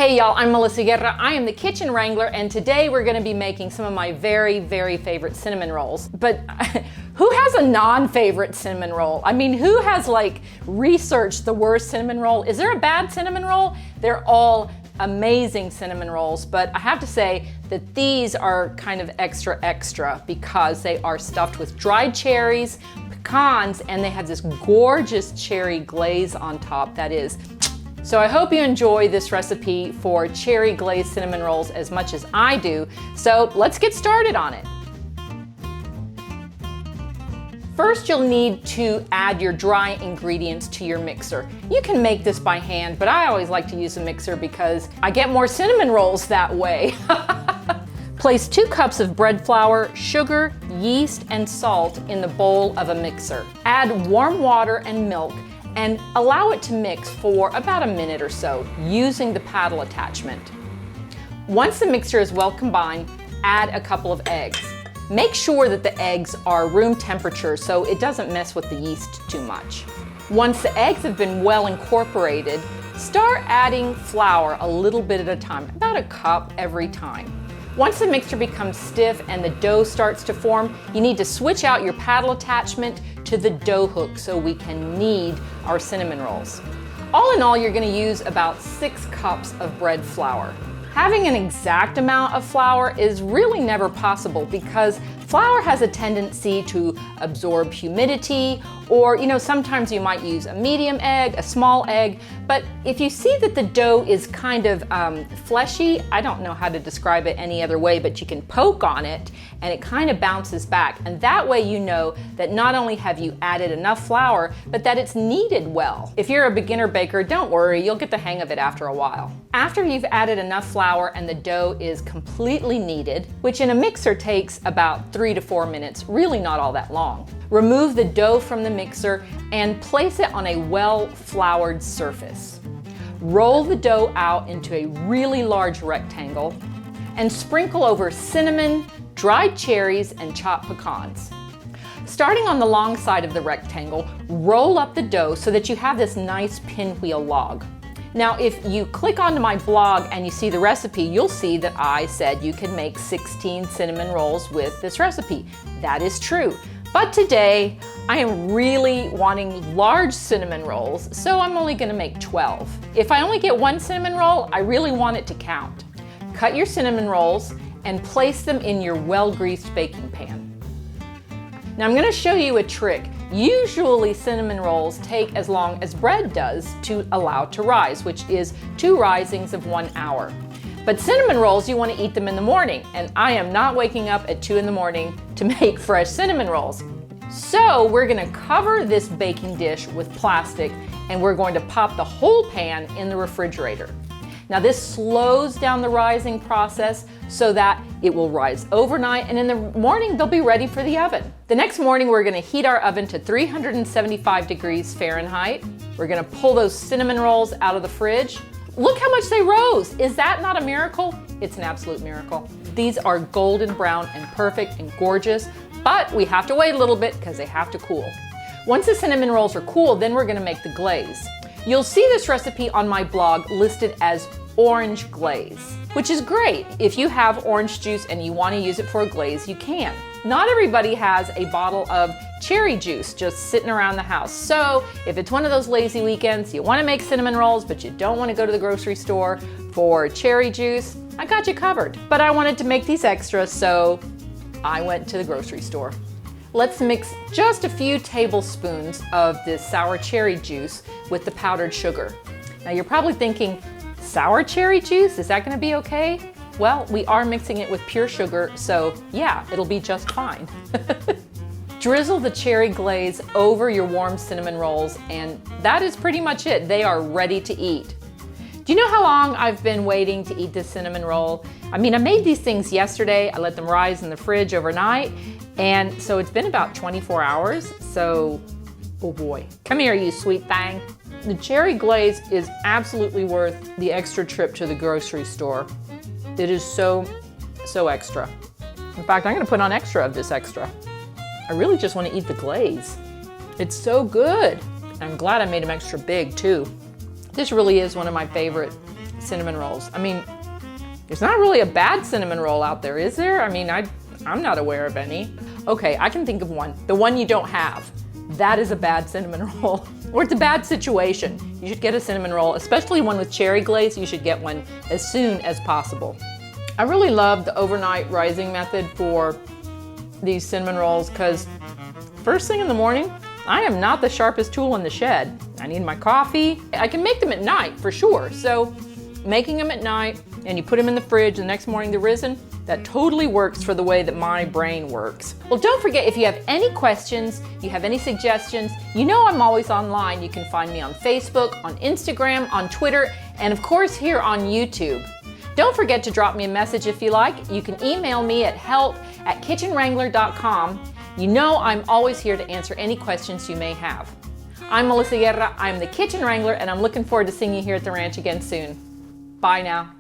Hey y'all, I'm Melissa Guerra. I am the Kitchen Wrangler, and today we're gonna be making some of my very, very favorite cinnamon rolls. But who has a non-favorite cinnamon roll? I mean, who has like researched the worst cinnamon roll? Is there a bad cinnamon roll? They're all amazing cinnamon rolls, but I have to say that these are kind of extra because they are stuffed with dried cherries, pecans, and they have this gorgeous cherry glaze on top that is. So I hope you enjoy this recipe for cherry glazed cinnamon rolls as much as I do. So let's get started on it. First, you'll need to add your dry ingredients to your mixer. You can make this by hand, but I always like to use a mixer because I get more cinnamon rolls that way. Place 2 cups of bread flour, sugar, yeast, and salt in the bowl of a mixer. Add warm water and milk and allow it to mix for about a minute or so using the paddle attachment. Once the mixture is well combined, add a couple of eggs. Make sure that the eggs are room temperature so it doesn't mess with the yeast too much. Once the eggs have been well incorporated, start adding flour a little bit at a time, about a cup every time. Once the mixture becomes stiff and the dough starts to form, you need to switch out your paddle attachment to the dough hook so we can knead our cinnamon rolls. All in all, you're going to use about 6 cups of bread flour. Having an exact amount of flour is really never possible because flour has a tendency to absorb humidity, or sometimes you might use a medium egg, a small egg, but if you see that the dough is kind of fleshy, I don't know how to describe it any other way, but you can poke on it and it kind of bounces back, and that way you know that not only have you added enough flour, but that it's kneaded well. If you're a beginner baker, don't worry, you'll get the hang of it after a while. After you've added enough flour and the dough is completely kneaded, which in a mixer takes about 3 to 4 minutes, really not all that long. Remove the dough from the mixer and place it on a well-floured surface. Roll the dough out into a really large rectangle and sprinkle over cinnamon, dried cherries, and chopped pecans. Starting on the long side of the rectangle, roll up the dough so that you have this nice pinwheel log. Now, if you click onto my blog and you see the recipe, you'll see that I said you can make 16 cinnamon rolls with this recipe. That is true. But today, I am really wanting large cinnamon rolls, so I'm only gonna make 12. If I only get 1 cinnamon roll, I really want it to count. Cut your cinnamon rolls and place them in your well-greased baking pan. Now I'm gonna show you a trick. Usually cinnamon rolls take as long as bread does to allow to rise, which is 2 risings of 1 hour. But cinnamon rolls, you want to eat them in the morning, and I am not waking up at 2 in the morning to make fresh cinnamon rolls. So we're going to cover this baking dish with plastic, and we're going to pop the whole pan in the refrigerator. Now this slows down the rising process so that it will rise overnight, and in the morning they'll be ready for the oven. The next morning we're going to heat our oven to 375 degrees Fahrenheit. We're going to pull those cinnamon rolls out of the fridge. Look how much they rose. Is that not a miracle? It's an absolute miracle. These are golden brown and perfect and gorgeous, but we have to wait a little bit because they have to cool. Once the cinnamon rolls are cool, then we're going to make the glaze. You'll see this recipe on my blog listed as orange glaze, which is great. If you have orange juice and you want to use it for a glaze, you can. Not everybody has a bottle of cherry juice just sitting around the house. So if it's one of those lazy weekends, you want to make cinnamon rolls, but you don't want to go to the grocery store for cherry juice, I got you covered. But I wanted to make these extra, so I went to the grocery store. Let's mix just a few tablespoons of this sour cherry juice with the powdered sugar. Now you're probably thinking, sour cherry juice, is that going to be okay? Well, we are mixing it with pure sugar, so yeah, it'll be just fine. Drizzle the cherry glaze over your warm cinnamon rolls, and that is pretty much it. They are ready to eat. Do you know how long I've been waiting to eat this cinnamon roll? I mean, I made these things yesterday. I let them rise in the fridge overnight, and so it's been about 24 hours, so oh boy. Come here, you sweet thing. The cherry glaze is absolutely worth the extra trip to the grocery store. It is so extra. In fact, I'm gonna put on extra of this extra. I really just want to eat the glaze. It's so good. I'm glad I made them extra big too. This really is one of my favorite cinnamon rolls. I mean, there's not really a bad cinnamon roll out there, is there? I mean, I'm not aware of any. Okay, I can think of one. The one you don't have. That is a bad cinnamon roll. Or it's a bad situation. You should get a cinnamon roll, especially one with cherry glaze. You should get one as soon as possible. I really love the overnight rising method for these cinnamon rolls because first thing in the morning, I am not the sharpest tool in the shed. I need my coffee. I can make them at night for sure. So making them at night and you put them in the fridge, the next morning they're risen, that totally works for the way that my brain works. Well, don't forget, if you have any questions, you have any suggestions, you know I'm always online. You can find me on Facebook, on Instagram, on Twitter, and of course here on YouTube. Don't forget to drop me a message if you like. You can email me at help@kitchenwrangler.com. You know I'm always here to answer any questions you may have. I'm Melissa Guerra, I'm the Kitchen Wrangler, and I'm looking forward to seeing you here at the ranch again soon. Bye now.